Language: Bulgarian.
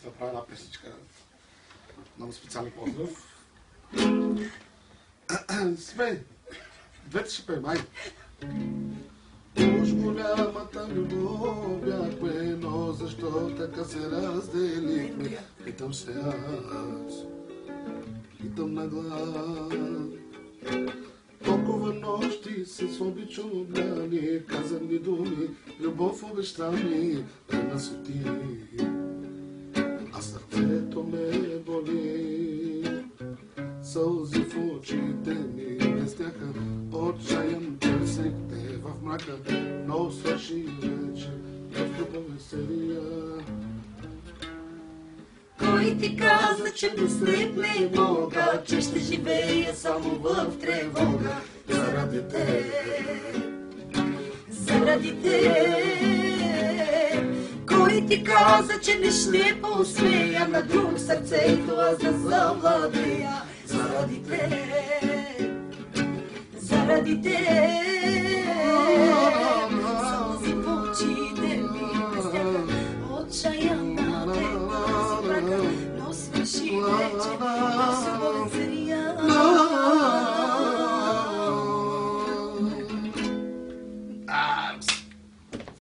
ще направя една песничка. Много специален поздрав. Смей! Двете ще пеем, ай! Уж голямата любов бяхме, но защо така се разделихме? Питам се аз, питам на глас. Толкова нощи с обичам обняни, казани думи, любов обещани, на свети. А сърцето ме боли, сълзи в очите ми блестяха, отчаян търсех те в мрака, но свърши вече в любов серия. Кой ти каза, че без теб не мога, че ще живея само в тревога? Заради теб, заради теб. Кой ти каза, че не ще посмея на друг сърцето, аз да завладея? Заради теб, заради теб.